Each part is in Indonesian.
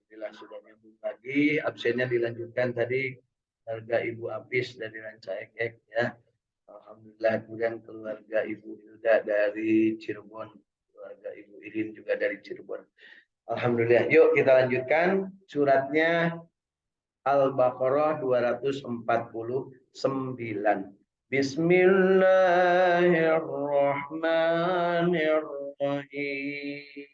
Alhamdulillah sudah nyambung lagi. Absennya dilanjutkan tadi keluarga Ibu Apis dari Rancaekek ya. Alhamdulillah, kemudian keluarga Ibu Hilda dari Cirebon, keluarga Ibu Irin juga dari Cirebon. Alhamdulillah. Yuk kita lanjutkan suratnya Al-Baqarah 249. Bismillahirrahmanirrahim.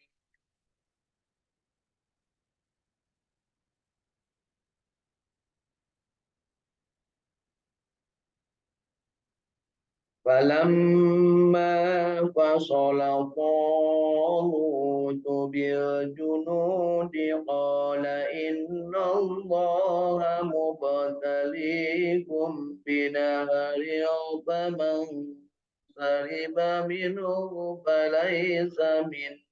فلما فصل طالوت بالجنود قال إن الله مبتليكم بنهر فمن شرب منه فليس مني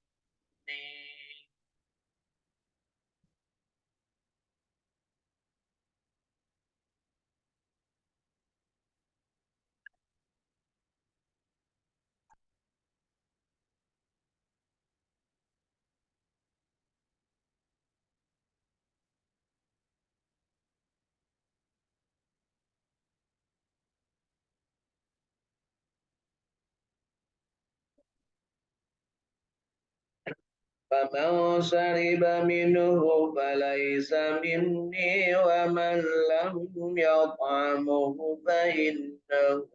فمن شرب منه فليس مني ومن لم يطعمه فإنه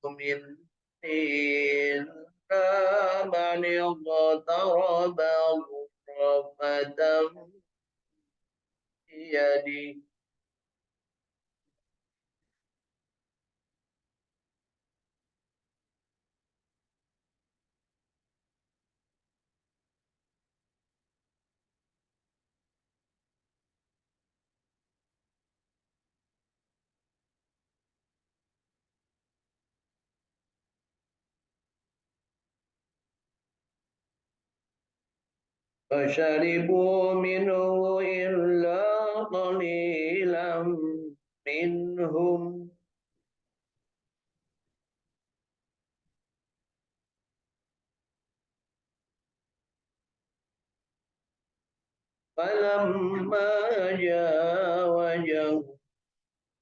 مني إلا من اغترب غرفة بيده فشربوا منه إلا قليلا منهم فلما جاوزه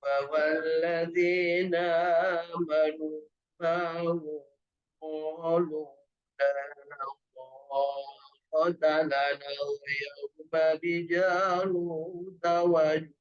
والذين آمنوا معه قالوا لا طاقة لنا اليوم بجالوت وجنوده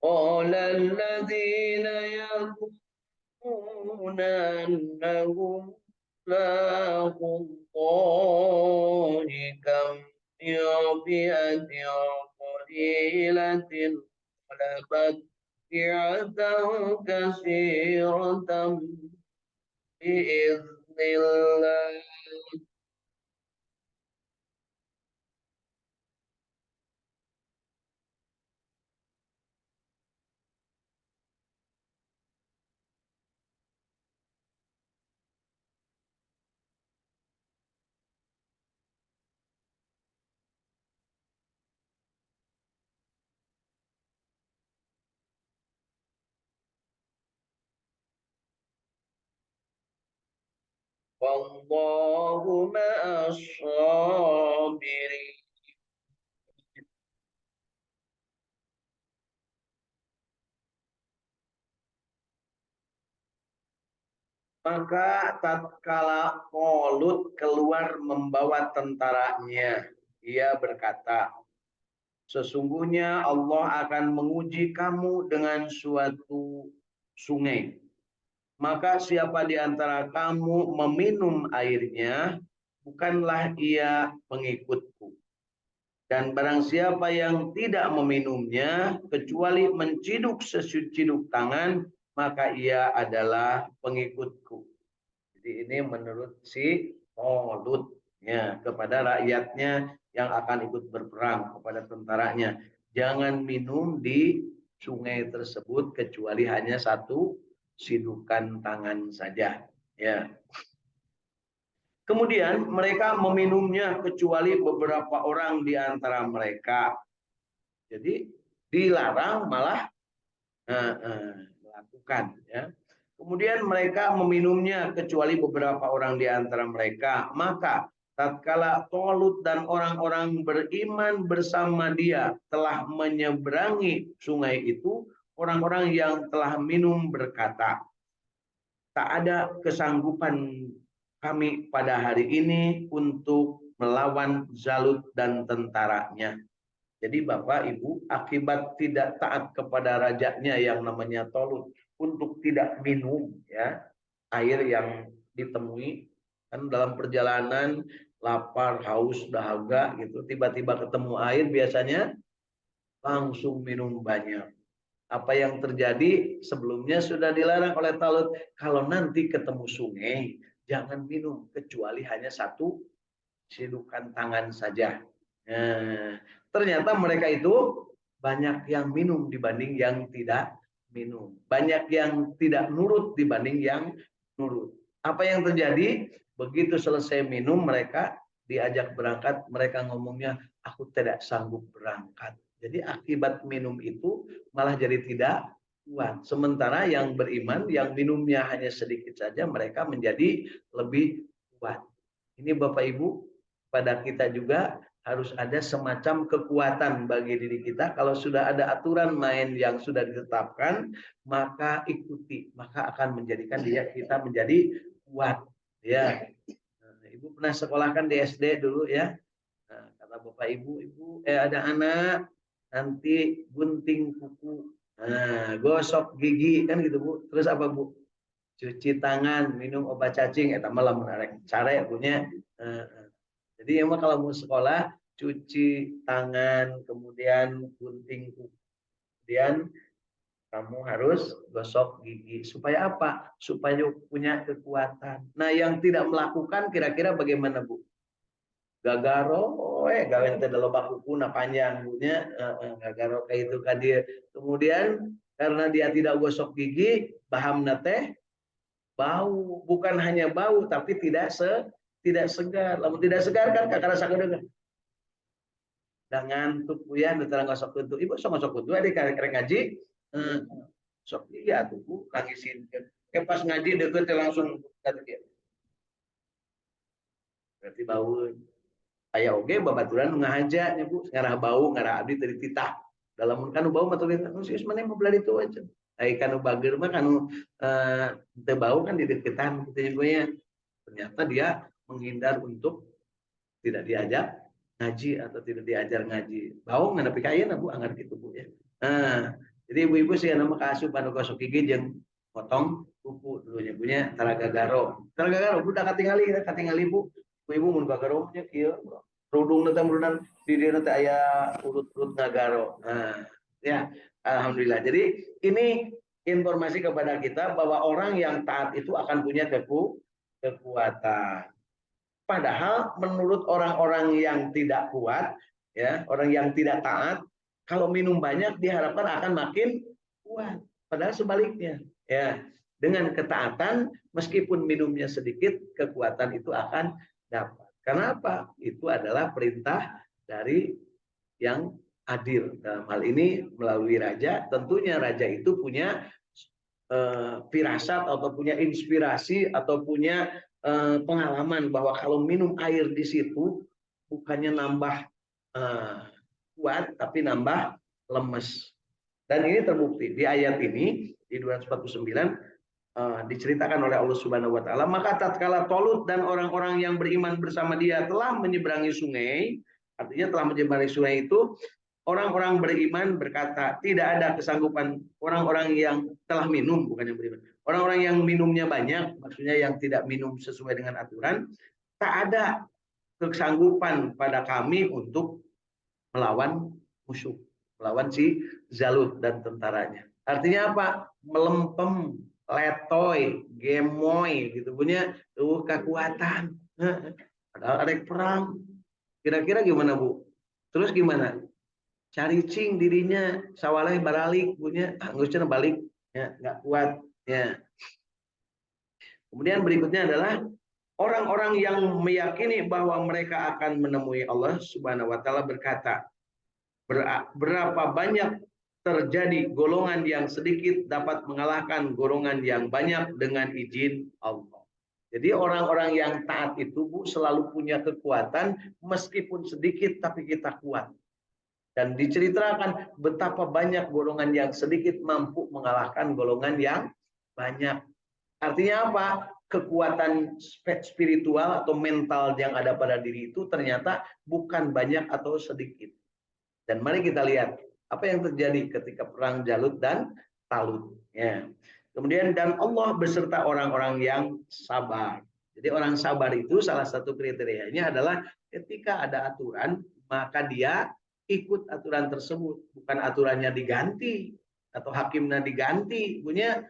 قال الذين يظنون أنهم لاقوا الله كم من فئة قليلة غلبت فئة كثيرة بإذن الله والله مع الصابرين. Maka tatkala Tolut keluar membawa tentaranya, ia berkata, sesungguhnya Allah akan menguji kamu dengan suatu sungai. Maka siapa di antara kamu meminum airnya, bukanlah ia pengikutku. Dan barang siapa yang tidak meminumnya, kecuali menciduk seciduk tangan, maka ia adalah pengikutku. Jadi ini menurut si Tolut ya, kepada rakyatnya yang akan ikut berperang, kepada tentaranya. Jangan minum di sungai tersebut kecuali hanya satu sidukan tangan saja. Ya. Kemudian mereka meminumnya kecuali beberapa orang di antara mereka. Jadi dilarang malah melakukan. Ya. Kemudian mereka meminumnya kecuali beberapa orang di antara mereka. Maka tatkala Tolut dan orang-orang beriman bersama dia telah menyeberangi sungai itu, orang-orang yang telah minum berkata, tak ada kesanggupan kami pada hari ini untuk melawan Zalut dan tentaranya. Jadi Bapak Ibu, akibat tidak taat kepada rajanya yang namanya Tolut untuk tidak minum ya air yang ditemui, kan dalam perjalanan lapar, haus, dahaga gitu, tiba-tiba ketemu air biasanya langsung minum banyak. Apa yang terjadi sebelumnya sudah dilarang oleh Talut. Kalau nanti ketemu sungai, jangan minum kecuali hanya satu sidukan tangan saja. Nah, ternyata mereka itu banyak yang minum dibanding yang tidak minum. Banyak yang tidak nurut dibanding yang nurut. Apa yang terjadi? Begitu selesai minum mereka diajak berangkat, mereka ngomongnya, aku tidak sanggup berangkat. Jadi akibat minum itu malah jadi tidak kuat. Sementara yang beriman, yang minumnya hanya sedikit saja, mereka menjadi lebih kuat. Ini Bapak Ibu, pada kita juga harus ada semacam kekuatan bagi diri kita. Kalau sudah ada aturan main yang sudah ditetapkan, maka ikuti, maka akan menjadikan kita menjadi kuat. Ya, Ibu pernah sekolahkan di SD dulu ya. Nah, kata Bapak Ibu, ada anak nanti gunting kuku, gosok gigi kan gitu Bu. Terus apa Bu? Cuci tangan, minum obat cacing, malam menarik cara punya. Jadi emang kalau mau sekolah cuci tangan, kemudian gunting kuku, kemudian kamu harus gosok gigi. Supaya apa? Supaya punya kekuatan. Nah, yang tidak melakukan kira-kira bagaimana Bu? Gagaro, gawen teh loba kuku na panjang punya, gagaro kayak itu kan dia. Kemudian karena dia tidak gosok gigi, bahamna teh bau, bukan hanya bau tapi tidak segar. Lamun tidak segar kan kakak rasa kedengar. Dan ngantuk ya, netara ngosok kuntu. Ibu sok ngosok kuntu adik karek ngaji. Sok iya tuh Bu, nangisin. Pas ngaji deket langsung kata dia. Berarti bau. Aya oge babaturan ngahaja nya Bu, ngarah bau, ngarah abdi tadi titah. Dalam kan bau mah tuluy geus maneh mau beli itu aja. Ai kanu bager mah kanu teu bau kan di deketan gitu ya. Ternyata dia menghindar untuk tidak diajak ngaji atau tidak diajar ngaji. Bau nggak nepi ka ayeuna Bu, anggar gitu Bu ya. Nah, jadi ibu-ibu sih nama kaasupan gosok gigi jeung potong kuku dulunya punya taraga garo. Taraga garo budak katingali Bu. Ibu mun gagaro nya kieu. Rudung teh murunan di dieu teh aya urut-urut ngagaro. Nah, ya alhamdulillah. Jadi ini informasi kepada kita bahwa orang yang taat itu akan punya kekuatan. Padahal menurut orang-orang yang tidak kuat, ya, orang yang tidak taat, kalau minum banyak diharapkan akan makin kuat. Padahal sebaliknya, ya. Dengan ketaatan, meskipun minumnya sedikit, kekuatan itu akan dapat. Kenapa? Itu adalah perintah dari yang adil. Dalam hal ini melalui raja, tentunya raja itu punya firasat atau punya inspirasi atau punya pengalaman bahwa kalau minum air di situ bukannya nambah kuat tapi nambah lemes. Dan ini terbukti di ayat ini di 249 diceritakan oleh Allah Subhanahu wa taala, maka tatkala Tolut dan orang-orang yang beriman bersama dia telah menyeberangi sungai, artinya telah menyeberangi sungai itu, orang-orang beriman berkata, tidak ada kesanggupan orang-orang yang telah minum, bukan yang beriman. Orang-orang yang minumnya banyak, maksudnya yang tidak minum sesuai dengan aturan, tak ada kesanggupan pada kami untuk melawan musuh, melawan si Zalut dan tentaranya. Artinya apa? Melempem, letoy, gemoy, gitu punya kekuatan. Padahal ada perang. Kira-kira gimana Bu? Terus gimana? caricing dirinya sawaleh baralik punya anggusnya balik ya nggak kuat ya. Kemudian berikutnya adalah orang-orang yang meyakini bahwa mereka akan menemui Allah Subhanahu wa taala berkata, berapa banyak terjadi golongan yang sedikit dapat mengalahkan golongan yang banyak dengan izin Allah. Jadi orang-orang yang taat itu Bu selalu punya kekuatan meskipun sedikit tapi kita kuat. Dan diceritakan betapa banyak golongan yang sedikit mampu mengalahkan golongan yang banyak. Artinya apa? Kekuatan spiritual atau mental yang ada pada diri itu ternyata bukan banyak atau sedikit. Dan mari kita lihat apa yang terjadi ketika perang Jalut dan Talut. Ya. Kemudian dan Allah beserta orang-orang yang sabar. Jadi orang sabar itu salah satu kriterianya adalah ketika ada aturan maka dia ikut aturan tersebut, bukan aturannya diganti atau hakimnya diganti, punya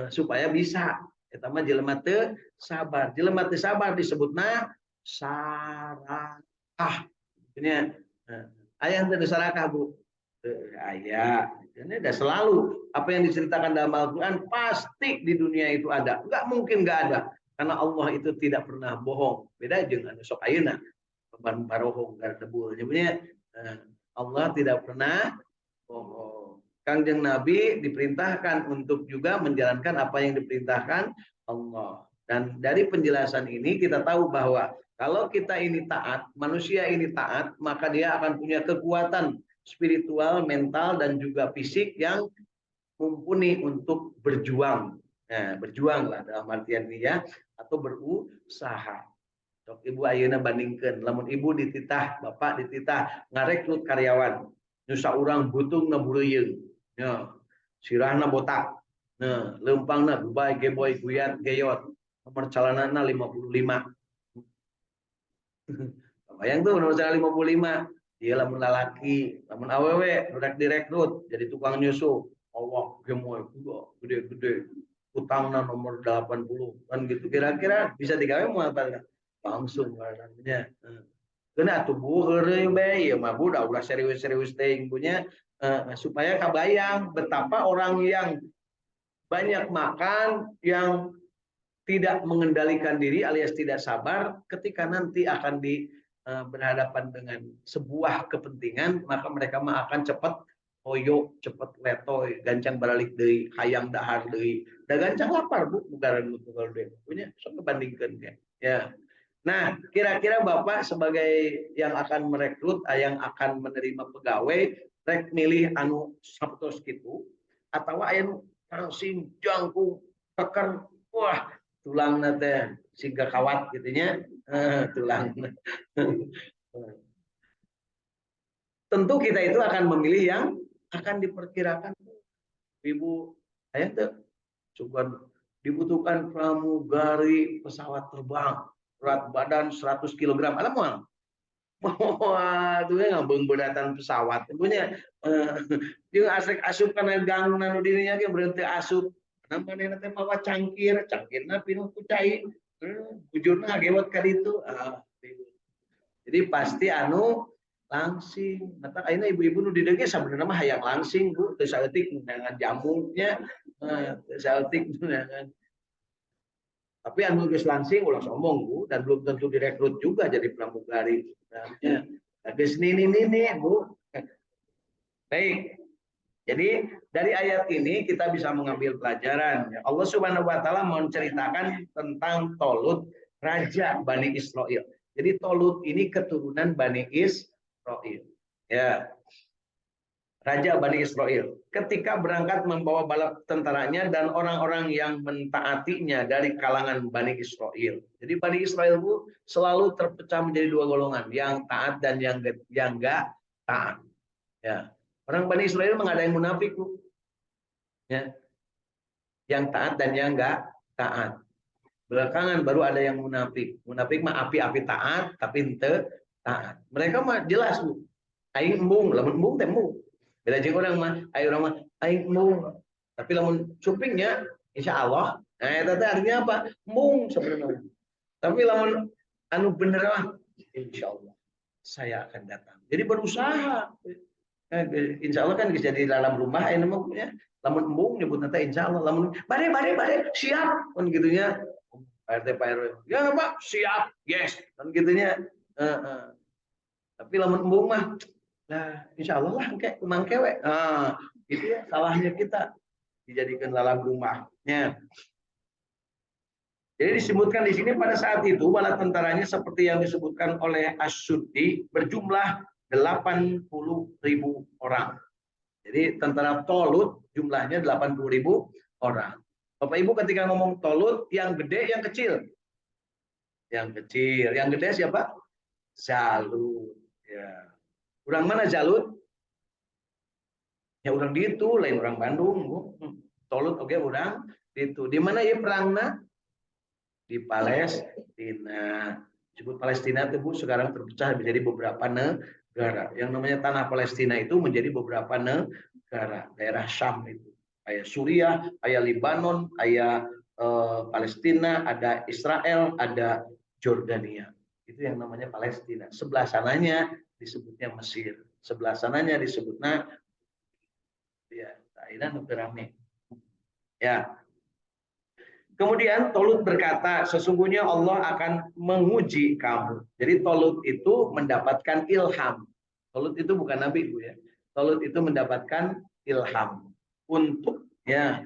supaya bisa. Kita mah jelema teu sabar. Jelema teu sabar disebutna sarakah. Punya ayah teu sarakah Bu. Ayah. Ini udah selalu apa yang diceritakan dalam Al-Quran pasti di dunia itu ada. Enggak mungkin enggak ada. Karena Allah itu tidak pernah bohong. Beda dengan sok ayeuna beban parohong karena debu. Nyebutnya Allah tidak pernah bohong. Kangjeng Nabi diperintahkan untuk juga menjalankan apa yang diperintahkan Allah. Dan dari penjelasan ini kita tahu bahwa kalau kita ini taat, manusia ini taat, maka dia akan punya kekuatan spiritual, mental, dan juga fisik yang mumpuni untuk berjuang. Nah, berjuanglah dalam artian ini ya, atau berusaha. Sok ibu ayeuna bandingkeun, lamun ibu dititah, bapak dititah ngarekrut karyawan. Nu saurang butungna bureuyeng. Ya, sirahna botak. Nah, leumpangna gubay geboy guyat geyot. Nomor calanana 55. Bayang tuh nomor cara 55. Dia lamun lalaki, lamun awewe udah direkrut jadi tukang nyusu. Allah gemoy gede-gede. Utangna nomor 80 kan gitu. Kira-kira bisa digawe mau apa? Langsung namanya. Kena tubuh heureuy bae ya mah udah serius-serius teh punya supaya kabayang betapa orang yang banyak makan yang tidak mengendalikan diri alias tidak sabar ketika nanti akan berhadapan dengan sebuah kepentingan maka mereka mah akan cepat hoyo cepat letoy gancang balik deui hayang dahar deui da gancang lapar Bu negara nu tunggal deui punya sok ngebandingkeun ya. Nah, kira-kira Bapak sebagai yang akan merekrut, yang akan menerima pegawai, rek milih anu sapertos kitu atau anu langsung jangkung tekan wah tulang teh siga kawat gitunya tulang. Tentu kita itu akan memilih yang akan diperkirakan Ibu ayah tuh coba dibutuhkan pramugari pesawat terbang berat badan 100 kg alam moal wah tuh ngabung bedatan pesawat punya jeung asrek asup kana gang nanu dirinya ge berhenti asup namanya teh mawa cangkirna pinuh ku cai bujurna ngagewet ka ditu jadi pasti anu langsing mata ayeuna ibu-ibu nu di dieu sabenerna mah hayang langsing Bu teu saeutik dengan jamunya teu saeutik dengan tapi anu geus langsing ulah sombong Bu dan belum tentu direkrut juga jadi pramugari namanya geus nini Bu. Baik. Jadi dari ayat ini kita bisa mengambil pelajaran. Allah Subhanahu wa taala menceritakan tentang Tolut, raja Bani Israel. Jadi Tolut ini keturunan Bani Israel. Ya. Raja Bani Israel. Ketika berangkat membawa bala tentaranya dan orang-orang yang mentaatinya dari kalangan Bani Israel. Jadi Bani Israel itu selalu terpecah menjadi dua golongan, yang taat dan yang enggak taat. Ya. Orang Bani Israel memang ada yang munafik, Bu. Ya. Yang taat dan yang enggak taat. Belakangan baru ada yang munafik. Munafik mah api-api taat tapi ente taat. Mereka mah jelas, Bu. Aing embung, lamun embung teh embung. Beda jeung urang mah, ayo urang mah aing embung. Tapi lamun cupingnya insyaallah. Nah, eta teh artinya apa? Embung sebenarnya. Tapi lamun anu bener mah insyaallah saya akan datang. Jadi berusaha. Insya Allah kan bisa di dalam rumah ini namanya lamun embung nyebut nanti insya Allah lamun bare siap kan gitunya Pak RT Pak RW ya Pak siap yes kan gitunya. Tapi lamun embung mah nah insya Allah lah kayak kumang kewek itu ya salahnya kita dijadikan dalam rumahnya. Jadi disebutkan di sini pada saat itu bala tentaranya seperti yang disebutkan oleh As-Suddi berjumlah 80.000 orang. Jadi tentara Tolut jumlahnya 80.000 orang. Bapak Ibu ketika ngomong Tolut yang gede yang kecil? Yang kecil. Yang gede siapa? Jalut. Ya. Orang mana Jalut? Ya orang di itu, lain orang Bandung. Tolut oke orang di itu. Di mana ya perangnya? Di Palestina. Disebut Palestina itu Bu sekarang terpecah menjadi beberapa negara. Yang namanya tanah Palestina itu menjadi beberapa negara. Daerah Syam itu. Kayak Suriah, kayak Libanon, kayak Palestina, ada Israel, ada Jordania. Itu yang namanya Palestina. Sebelah sananya disebutnya Mesir. Sebelah sananya disebutnya ya, Thailand rame. Ya, kemudian Tolut berkata, sesungguhnya Allah akan menguji kamu. Jadi Tolut itu mendapatkan ilham. Tolut itu bukan nabi Bu ya. Tolut itu mendapatkan ilham untuk ya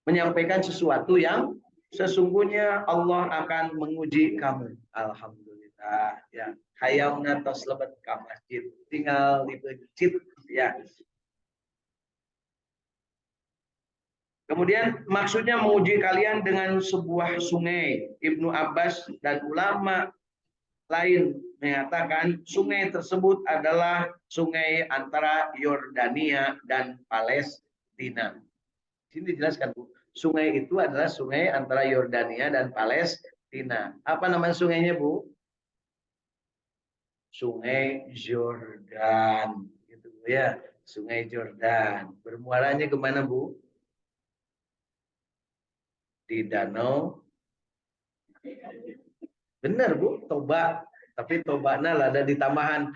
menyampaikan sesuatu yang sesungguhnya Allah akan menguji kamu. Alhamdulillah ya. Hayauna tos lebat ka masjid. Tinggal di masjid ya. Kemudian maksudnya menguji kalian dengan sebuah sungai. Ibnu Abbas dan ulama lain mengatakan sungai tersebut adalah sungai antara Yordania dan Palestina. Sini dijelaskan Bu. Sungai itu adalah sungai antara Yordania dan Palestina. Apa nama sungainya Bu? Sungai Jordan. Gitu ya. Sungai Jordan. Bermuaranya kemana Bu? Di danau. Benar Bu, Toba. Tapi Tobana ada di tambahan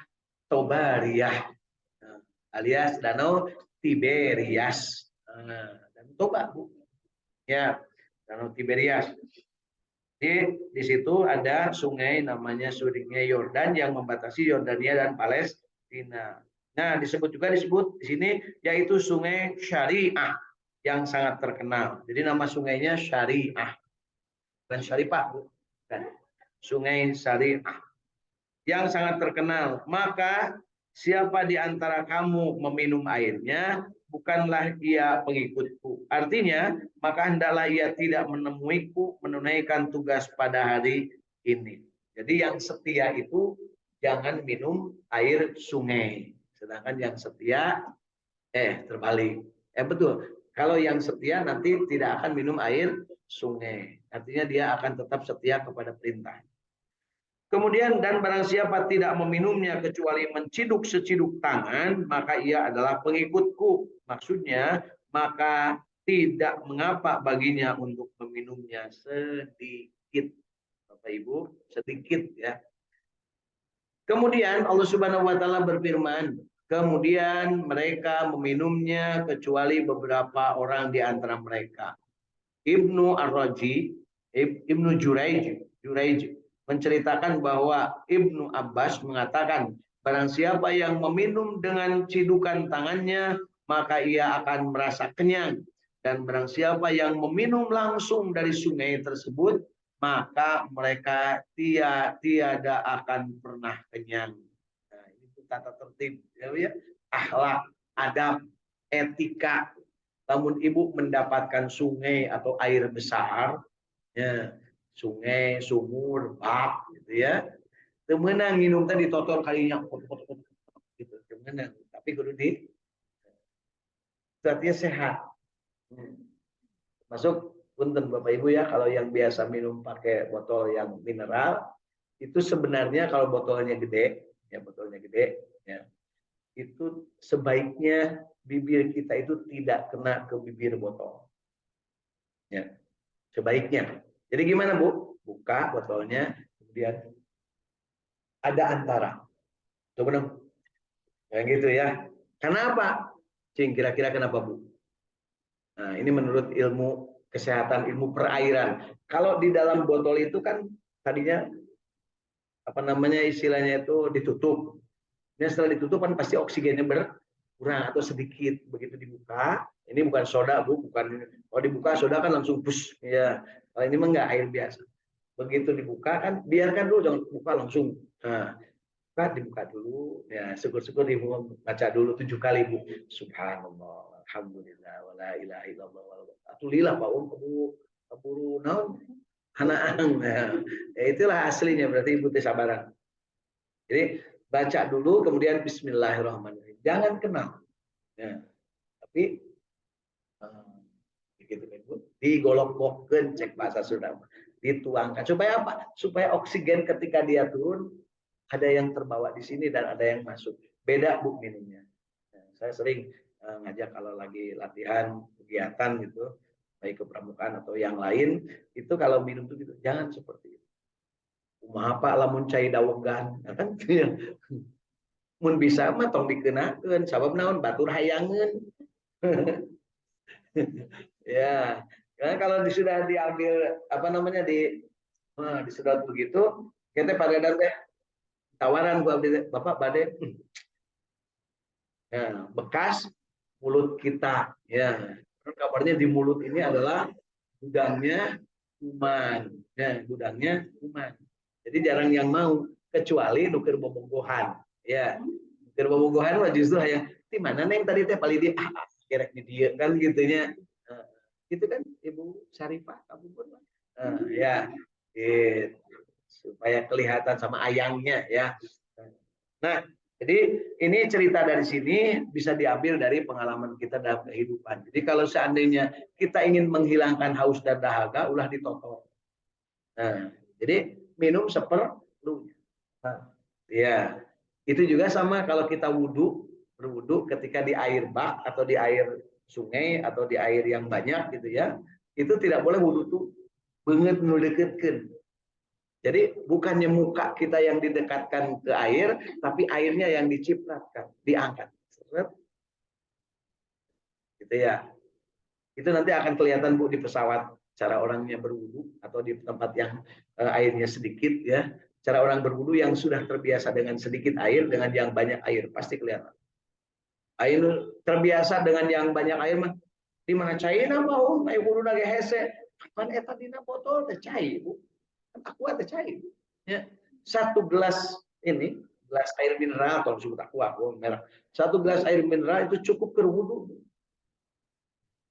Tobariah. Alias danau Tiberias. Dan Toba Bu. Ya, danau Tiberias. Jadi di situ ada sungai namanya Sungai Yordan yang membatasi Yordania dan Palestina. Nah, disebut di sini yaitu Sungai Syariah yang sangat terkenal. Jadi nama sungainya Syariah. Bukan Syarifah, bukan. Sungai Syariah yang sangat terkenal. Maka siapa di antara kamu meminum airnya, bukanlah ia pengikutku. Artinya, maka hendaklah ia tidak menemuiku menunaikan tugas pada hari ini. Jadi yang setia itu jangan minum air sungai. Sedangkan yang setia, terbalik. Betul. Kalau yang setia nanti tidak akan minum air sungai. Artinya dia akan tetap setia kepada perintah. Kemudian dan barang siapa tidak meminumnya kecuali menciduk seciduk tangan, maka ia adalah pengikutku. Maksudnya, maka tidak mengapa baginya untuk meminumnya sedikit. Bapak Ibu, sedikit ya. Kemudian Allah Subhanahu wa taala berfirman, kemudian mereka meminumnya kecuali beberapa orang di antara mereka. Ibnu Ar-Raji, Ibnu Juraij menceritakan bahwa Ibnu Abbas mengatakan, barang siapa yang meminum dengan cidukan tangannya, maka ia akan merasa kenyang. Dan barang siapa yang meminum langsung dari sungai tersebut, maka mereka tiada akan pernah kenyang. Nah, ini tata tertib, ya, akhlak, adab, etika. Namun ibu mendapatkan sungai atau air besar, ya, sungai, sumur, bak, gitu ya. Temenang minum tadi totor kalinya, gitu, temenang. Tapi kudu di, artinya sehat. Masuk punten Bapak Ibu ya, kalau yang biasa minum pakai botol yang mineral, itu sebenarnya kalau botolnya gede, ya, itu sebaiknya bibir kita itu tidak kena ke bibir botol. Ya, sebaiknya. Jadi gimana Bu? Buka botolnya, kemudian ada antara. Coba dong. Yang gitu ya. Karena apa? Cing, kira-kira kenapa, Bu? Nah, ini menurut ilmu kesehatan, ilmu perairan. Kalau di dalam botol itu kan tadinya apa namanya istilahnya itu ditutup. Dan setelah ditutup kan pasti oksigennya berkurang atau sedikit. Begitu dibuka, ini bukan soda, Bu, bukan. Kalau dibuka soda kan langsung bus, ya. Kalau ini mah enggak, air biasa. Begitu dibuka kan biarkan dulu, jangan buka langsung. Nah, dibuka dulu, ya syukur-syukur ibu baca dulu 7 kali, Bu. Subhanallah, alhamdulillah, wala ilaha illallah, alhamdulillah, Pak Om, keburu naon anak. Ya, itulah aslinya, berarti ibu teh sabaran. Jadi baca dulu, kemudian Bismillahirrahmanirrahim. Jangan kenal, ya. Tapi begitu kan, Bu, digolok-golokkan, cek bahasa Sunda, dituangkan supaya apa? Supaya oksigen ketika dia turun ada yang terbawa di sini dan ada yang masuk. Beda, Bu, minumnya. Nah, saya sering ngajak kalau lagi latihan kegiatan gitu, baik ke pramukaan atau yang lain, itu kalau minum tuh gitu, jangan seperti itu. Kumaha Pak lamun cai dawegan, nah, kan ya. Mun bisa mah tong dikenakeun, sabab naon batur hayangeun. Ya, karena kalau sudah diambil apa namanya disedot begitu, kita pada teh tawaran gua Bapak Bade, ya, bekas mulut kita, ya. Kabarnya di mulut ini adalah gudangnya kuman, ya, gudangnya kuman. Jadi jarang yang mau, kecuali nuker bobogohan, ya. Nuker bobogohan mah justru yang di mana neng tadi teh paling dia kira di dia kan gitunya. Gitu kan Ibu Syarifah, kamu pun, ya, gitu. Supaya kelihatan sama ayangnya, ya. Nah, jadi ini cerita dari sini bisa diambil dari pengalaman kita dalam kehidupan. Jadi kalau seandainya kita ingin menghilangkan haus dan dahaga, ulah ditotor. Nah, jadi minum seperlunya. Nah, ya, itu juga sama kalau kita berwudu ketika di air bak atau di air sungai atau di air yang banyak gitu ya, itu tidak boleh wudu tuh banget nuleketkeun. Jadi bukannya muka kita yang didekatkan ke air, tapi airnya yang dicipratkan, diangkat. Gitu ya. Itu nanti akan kelihatan, Bu, di pesawat cara orangnya berwudu atau di tempat yang airnya sedikit, ya. Cara orang berwudu yang sudah terbiasa dengan sedikit air dengan yang banyak air pasti kelihatan. Air terbiasa dengan yang banyak air mah di mana cairna mau air wudu lagi hese. Kapan eta dina botol teh cai, Bu. Aqua teh cai. Ya. Satu gelas ini, gelas air mineral kalau disebut aqua merah. Satu gelas air mineral itu cukup berwudu.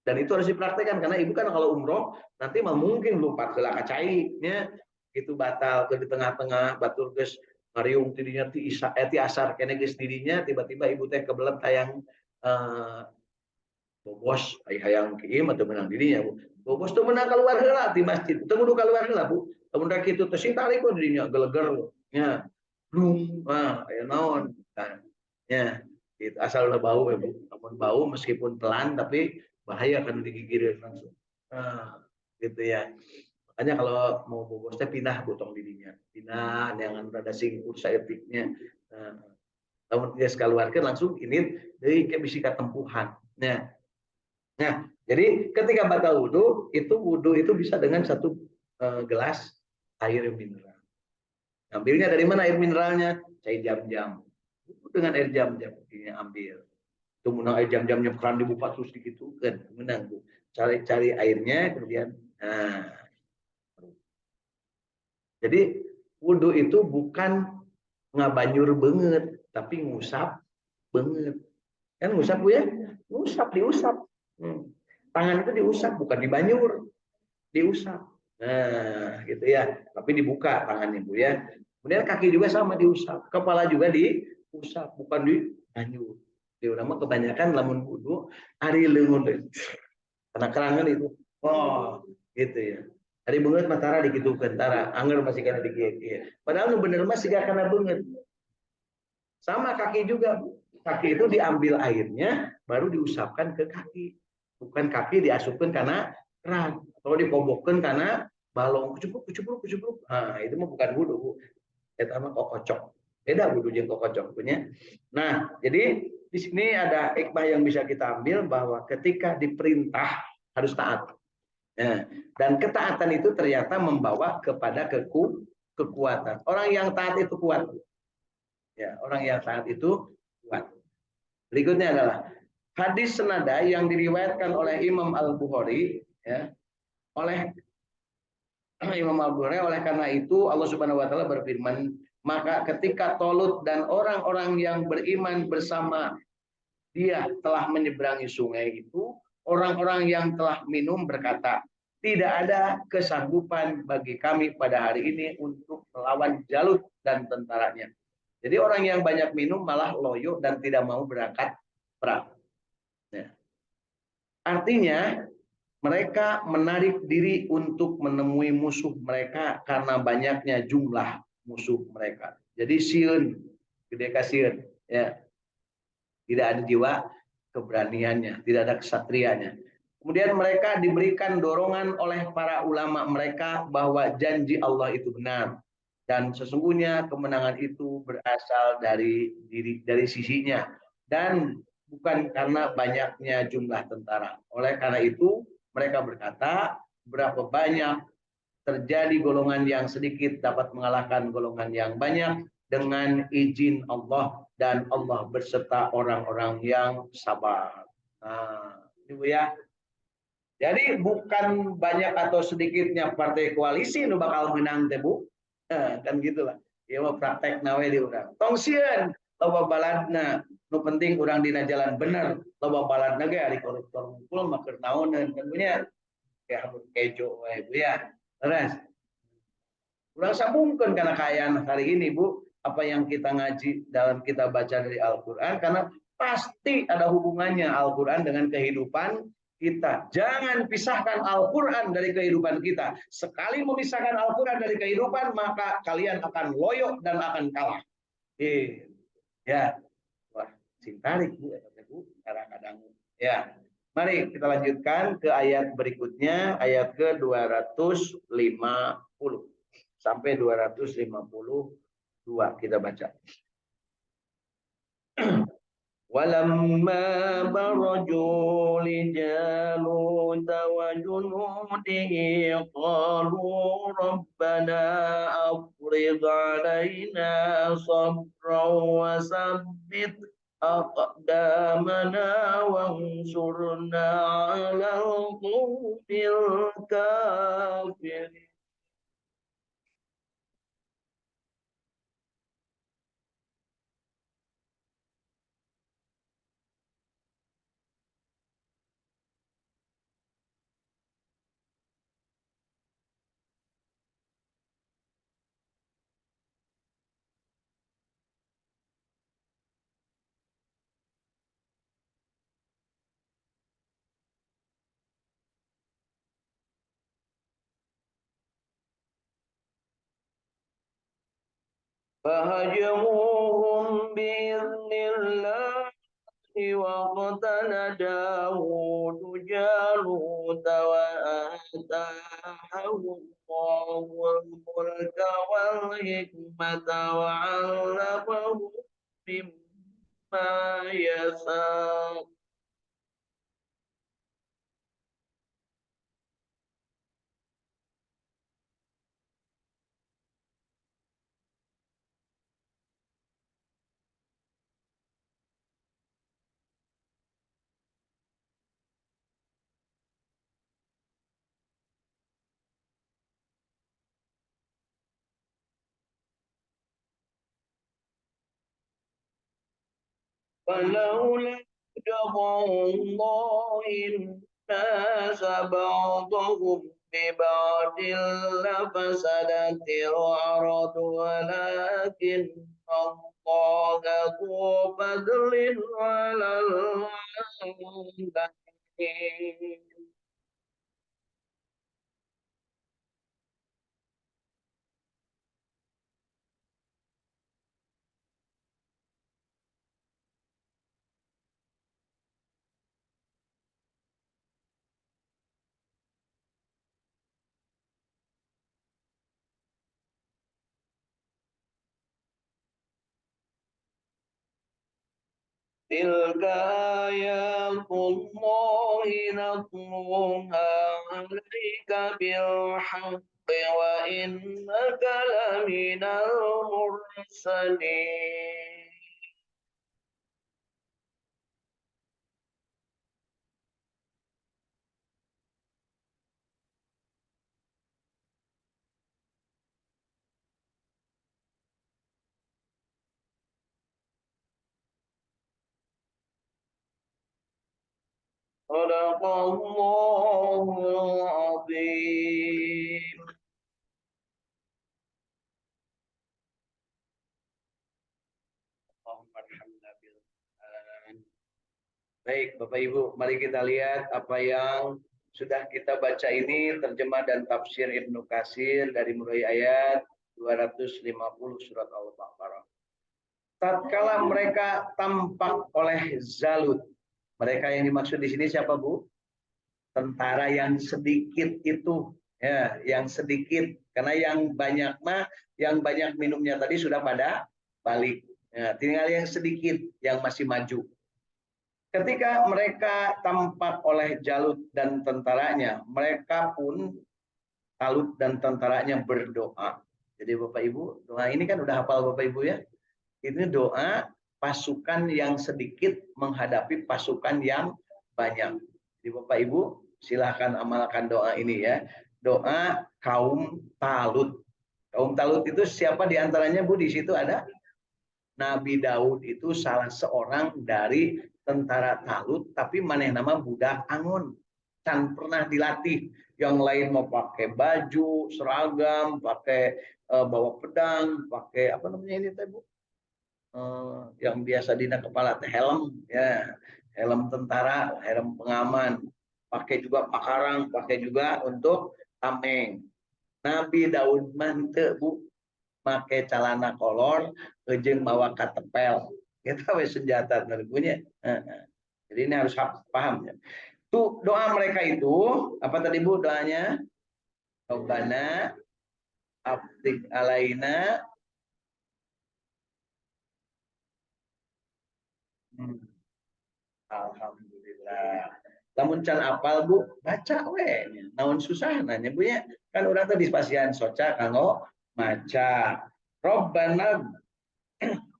Dan itu harus dipraktekkan karena ibu kan kalau umroh nanti mah mungkin lupa kelaka cai, ya. Itu batal ke di tengah-tengah batur geus ngariung tidinya ti asar kene geus dirinya tiba-tiba ibu teh kebelet hayang bobos hayang kieu atau menang dirinya, Bu. Bobos tuh menang keluar heula di masjid. Teu kudu keluar heula, Bu. Lamun da kitu teh sing tarik kok dirinya geleger, nya. Blung, aya naon. Nah, ya, itu asal udah bau ya, Bu. Namun bau meskipun pelan tapi bahaya kan digigir langsung. Nah, gitu ya. Makanya kalau mau bobos teh pindah botong dirinya. Pindah jangan rada singkur saeutiknya. Nah, lamun dia keluarkan langsung ini deui ke bisi katempuhan. Nah, jadi ketika batal wudhu itu bisa dengan satu gelas air mineral. Ambilnya dari mana air mineralnya? Cai jam-jam. Dengan air jam-jam ini ambil. Itu menang air jam-jamnya keran dibuka terus gitu kan menang, Bu. Cari airnya kemudian jadi wudhu itu bukan ngabanyur banget tapi ngusap banget. Kan ngusap, Bu, ya? Ngusap, diusap. Tangan itu diusap bukan dibanyur, diusap. Nah, gitu ya. Tapi dibuka tangannya, Bu, ya. Kemudian kaki juga sama diusap, kepala juga diusap, bukan dibanyur. Di urang mah kebanyakan lamun wudu ari leungun karena kerangan itu. Oh, gitu ya. Ari beungeut mah tara digitukeun tara, anger masih kana dikit. Iya. Padahal nu bener mah siga kana beungeut. Sama kaki juga, Bu. Kaki itu diambil airnya baru diusapkan ke kaki. Bukan kaki diasupkan karena keran atau dikobokkan karena balong kucupluk kucupluk kucupluk. Nah, itu mah bukan wudu. Eta mah kokocok. Beda wudu jeung kokocok punya. Nah, jadi Di sini ada hikmah yang bisa kita ambil bahwa ketika diperintah harus taat. Nah, dan ketaatan itu ternyata membawa kepada kekuatan. Orang yang taat itu kuat. Ya, orang yang taat itu kuat. Berikutnya adalah hadis senada yang diriwayatkan oleh Imam Al-Bukhari, ya, oleh Imam Al-Bukhari. Oleh karena itu Allah Subhanahu wa taala berfirman, maka ketika Tolut dan orang-orang yang beriman bersama dia telah menyeberangi sungai itu, orang-orang yang telah minum berkata, tidak ada kesanggupan bagi kami pada hari ini untuk melawan Jalut dan tentaranya. Jadi orang yang banyak minum malah loyo dan tidak mau berangkat perang. Nah, artinya mereka menarik diri untuk menemui musuh mereka karena banyaknya jumlah musuh mereka. Jadi sieun, gede kasieun, ya. Tidak ada jiwa keberaniannya, tidak ada kesatrianya. Kemudian mereka diberikan dorongan oleh para ulama mereka bahwa janji Allah itu benar dan sesungguhnya kemenangan itu berasal dari sisinya dan bukan karena banyaknya jumlah tentara. Oleh karena itu mereka berkata, berapa banyak terjadi golongan yang sedikit dapat mengalahkan golongan yang banyak dengan izin Allah dan Allah berserta orang-orang yang sabar. Nah, Ibu ya. Jadi bukan banyak atau sedikitnya partai koalisi nu bakal menang teh Bu. Kan gitulah. Ya mau praktek nawe di urang. Tong sieun loba baladna nu penting urang dina jalan bener. Loba baladna ge ari koruptor ngumpul mah keur naoneun kan punya kayak rambut kejo wae Bu ya. Terus kurang sambungkan karena kayaan hari ini Bu, apa yang kita ngaji dalam kita baca dari Al-Quran, karena pasti ada hubungannya Al-Quran dengan kehidupan kita. Jangan pisahkan Al-Quran dari kehidupan kita. Sekali memisahkan Al-Quran dari kehidupan, maka kalian akan loyo dan akan kalah. Ya, wah, sintarik Bu, Bu, kadang-kadang. Ya, mari kita lanjutkan ke ayat berikutnya, ayat ke-250 sampai 252 kita baca. Walamma baraju lijalut wa junudihi qalu rabbana afrigh alaina sabran wa sabbit aqdamana wansurna ala al-qawmil kafirin. فهجموهم بإذن الله وقتل داود جالوت وآتاه الله الملك والحكمة وعلمه مما يشاء. ولولا دفع الله الناس بعضهم ببعض لفسدت الأرض ولكن الله ذو فضل على العالمين. Tilka ayatullahi natluha 'alaika bil haqqi wa innaka laminal mursalin. Sadaqallahul azim. Baik, Bapak Ibu, mari kita lihat apa yang sudah kita baca ini, terjemah dan tafsir Ibnu Katsir dari mulai ayat 250 surat Al-Baqarah. Tatkala mereka tampak oleh Zalut. Mereka yang dimaksud di sini siapa, Bu? Tentara yang sedikit itu, ya, yang sedikit. Karena yang banyak yang banyak minumnya tadi sudah pada balik. Ya, tinggal yang sedikit yang masih maju. Ketika mereka tampak oleh Jalut dan tentaranya, mereka pun Talut dan tentaranya berdoa. Jadi Bapak Ibu, doa ini kan udah hafal Bapak Ibu ya. Ini doa pasukan yang sedikit menghadapi pasukan yang banyak. Jadi Bapak Ibu, silahkan amalkan doa ini ya. Doa kaum Talut. Kaum Talut itu siapa diantaranya Bu? Di situ ada Nabi Daud itu salah seorang dari tentara Talut, tapi maneh nama budak angon. Can pernah dilatih. Yang lain mau pakai baju, seragam, pakai bawa pedang, pakai apa namanya ini teh Bu? Yang biasa dina kepala teh helm ya, helm tentara, helm pengaman, pakai juga pakarang, pakai juga untuk tameng. Nabi Daud mante Bu, pakai celana kolor, jeung bawa katepel, kita we senjata punya. Jadi ini harus paham ya. Tuh doa mereka itu apa tadi Bu doanya? Rabbana aftik alaina. Alhamdulillah. Lamun can apal Bu, baca we. Naon susah nanya Bu ya. Kan urang teh dispasian soca kanggo maca. Rabbana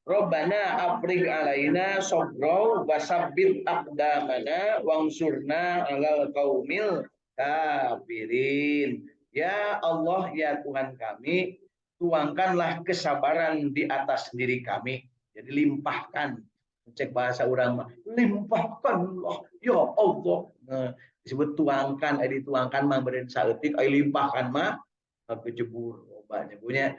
Robbana afrig alaina sobro wasabbit aqdamana wangsurna alal qaumil kafirin. Ya Allah, ya Tuhan kami, tuangkanlah kesabaran di atas diri kami. Jadi limpahkan. Cek bahasa orang mah, limpahkanlah ya Allah. Nah, disebut tuangkan, dituangkan mah beren saeutik, limpahkan mah kejebur banyak punya.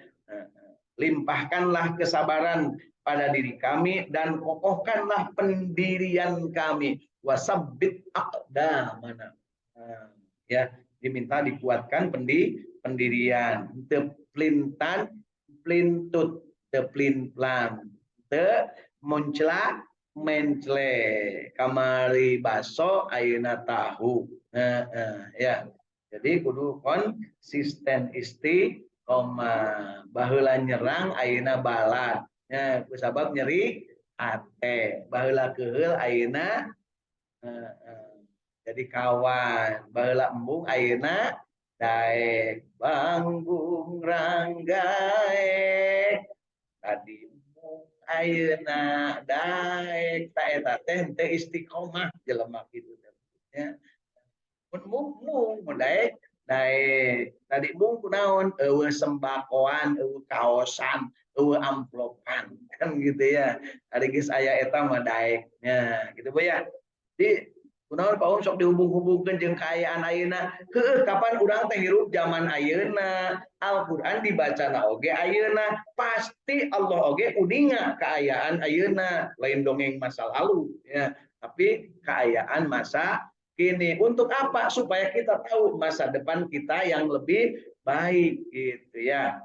Limpahkanlah kesabaran pada diri kami dan kokohkanlah pendirian kami, wasabbit aqdamana. Ya, diminta dikuatkan pendirian, teplintan plintut, teplintlan, te muncla mencle, kamari baso ayeuna tahu. Ya, jadi kudu konsisten koma baheula nyerang ayeuna balat. Ya, kusabab nyeri ate. Baheula keheul ayeuna jadi kawan. Baheula embung ayeuna daek. Banggung ranggaek. Tadi embung ayeuna daek. Ta eta teh teu istiqomah jelema kitu ya. Mun mung daek daek tadi mung kunaon eueuh sembakoan, eueuh kaosan, eueuh amplopan kan gitu ya. Ari geus aya eta mah daeknya gitu Bu ya. Di kunaon Pak sok dihubung-hubungkeun jeung kaayaan ayeuna. Heueuh kapan urang teh hirup zaman ayeuna, Al-Qur'an dibacana oge ayeuna, pasti Allah oge uninga kaayaan ayeuna, lain dongeng masa lalu ya, tapi kaayaan masa kini. Untuk apa? Supaya kita tahu masa depan kita yang lebih baik gitu ya.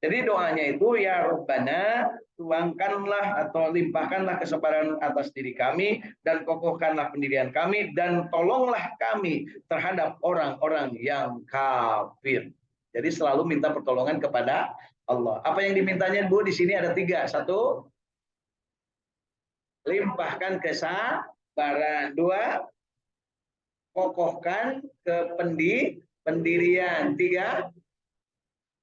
Jadi doanya itu ya Rabbana, tuangkanlah atau limpahkanlah kesabaran atas diri kami dan kokohkanlah pendirian kami dan tolonglah kami terhadap orang-orang yang kafir. Jadi selalu minta pertolongan kepada Allah. Apa yang dimintanya Bu di sini ada 3. 1, limpahkan kesabaran. 2, kokohkan pendirian. 3,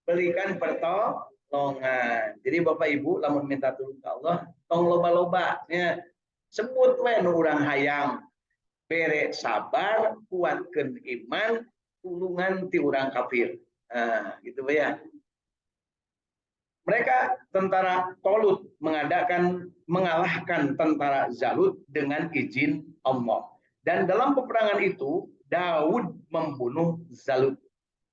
berikan pertolongan. Jadi Bapak Ibu lamun minta tulung ke Allah, tong loba-loba ya. Sebut we nu urang hayang bere sabar, kuatkeun iman, tulungan ti urang kafir. Nah, gitu ya. Mereka tentara Tolut mengalahkan tentara Zalut dengan izin Allah. Dan dalam peperangan itu Daud membunuh Zalut.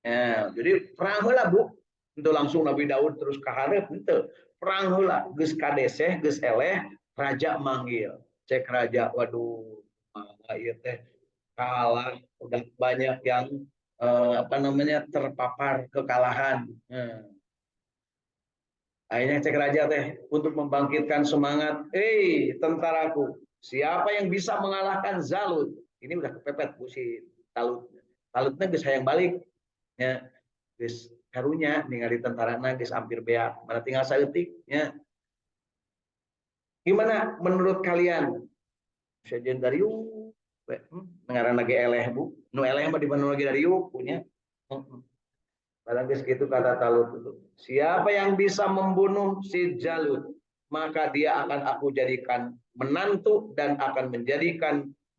Ya, jadi perang heula Bu. Itu langsung Nabi Daud terus ke hareup henteu. Perang heula geus kadeseh, geus eleh, raja manggil. Cek raja, waduh, ieu teh kalah, udah banyak yang terpapar kekalahan. Akhirnya cek raja teh untuk membangkitkan semangat, tentaraku, siapa yang bisa mengalahkan Zalut? Ini udah kepepet Bu si Talut. Talutnya geus hayang balik. Ya, geus karunya ningali tentarana geus hampir beak, mana tinggal saeutik ya. Gimana menurut kalian? Sejen Darius, ngaranna ge eleh Bu. Nu eleh mah di mana lagi Darius punya. Padahal gitu kata Talut itu. Siapa yang bisa membunuh si Jalut, maka dia akan aku jadikan menantu dan akan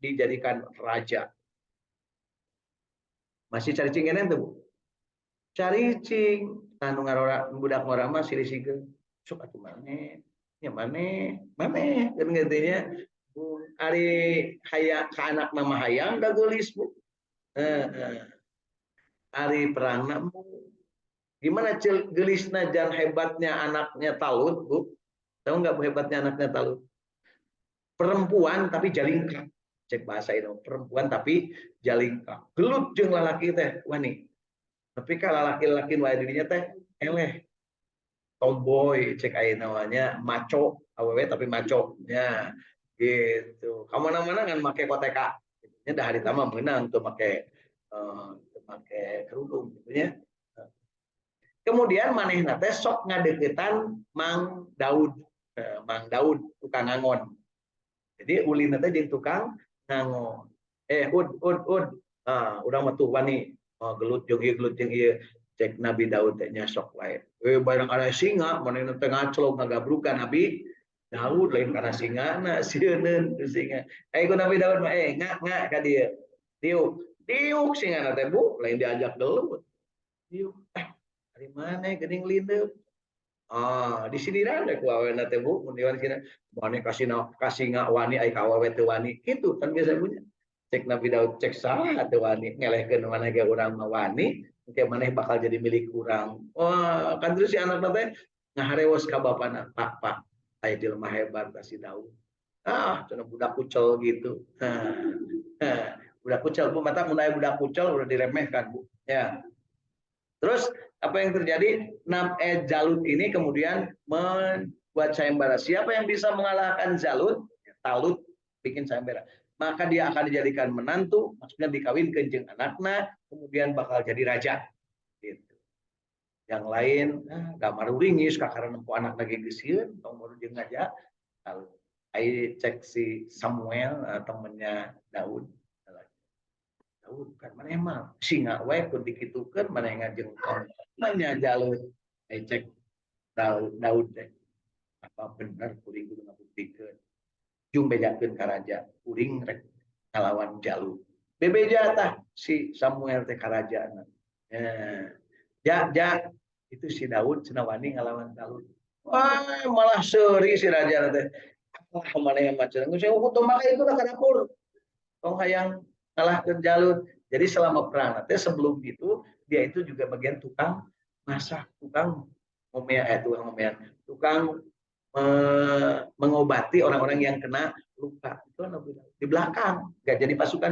dijadikan raja. Masih cari cingenen tuh Bu? Cari cing. Anu ngarora budak ngora mah silih-silih. Sok atuh maneh. Ya maneh, kan katanya. Ari hayang ka anak mama hayang da geulis Bu. Ari perangna gimana gelisna dan hebatnya anaknya Talut Bu? Tahu nggak hebatnya anaknya Talut? Perempuan tapi jalingkang. Cek bahasa itu perempuan tapi jalingkang. Gelut jeung lalaki teh wani. Tapi kalau laki-laki wae dirinya teh eleh. Tomboy cek aya namanya maco awewe tapi maco ya gitu. Kamu mana-mana kan make koteka. Nya dah hari tama meunang tuh make kerudung gitu ya. Kemudian manehna teh sok ngadeukeutan Mang Daud. Mang Daud tukang ngangon. Jadi ulina teh jeung tukang ngangon. Ud. Urang mah tuh wani gelut jeung ieu cek Nabi Daud teh nya sok wae. Barang ada singa manehna teh ngaclok ngagabrukan Nabi Daud lain karena singana sieun singa. Ku Nabi Daud mah ngak ka dieu. Diuk singana teh Bu, lain diajak gelut. Diuk. Dari mana geuning lindeup? Di sini ada ku awena teh Bu, mun diwan sini mane kasih ngak wani ai ka awewe teu wani. Kitu kan biasa punya. Cek Nabi Daud cek saha teu wani ngelehkeun mana ge urang mah wani, engke maneh bakal jadi milik urang. Kan terus si anakna teh ngaharewos ka bapana, Pak, aya jelema hebat si Daud. Cenah budak kucel gitu. Budak kucel Bu, mata mun aya budak kucel udah diremehkan Bu. Ya. Terus apa yang terjadi? Jalut ini kemudian membuat sayembara. Siapa yang bisa mengalahkan Jalut? Talut bikin sayembara. Maka dia akan dijadikan menantu, maksudnya dikawinkeun jeung anakna, kemudian bakal jadi raja. Gitu. Yang lain, gamar ringis kakara nempo anak lagi geusieun, tong baru jeung aja. Lalu ai cek si Samuel, temennya Daud. Daud kan mana mah singa wae kun dikitukeun mana ngajengkon manya Jalut cek Daud teh apa bener kuring kudu ngabuktikeun jung bejakeun ka raja kuring rek ngalawan Jalut bebeja tah si Samuel teh ka rajana itu si Daud cenah wani ngalawan Jalut malah seuri si raja teh maneh mah cenah geus hukum maka itu ka dapur tong hayang kalahkan Jalut. Jadi selama perang nanti sebelum itu dia itu juga bagian tukang masak, tukang mengobati orang-orang yang kena luka. Itu di belakang, nggak jadi pasukan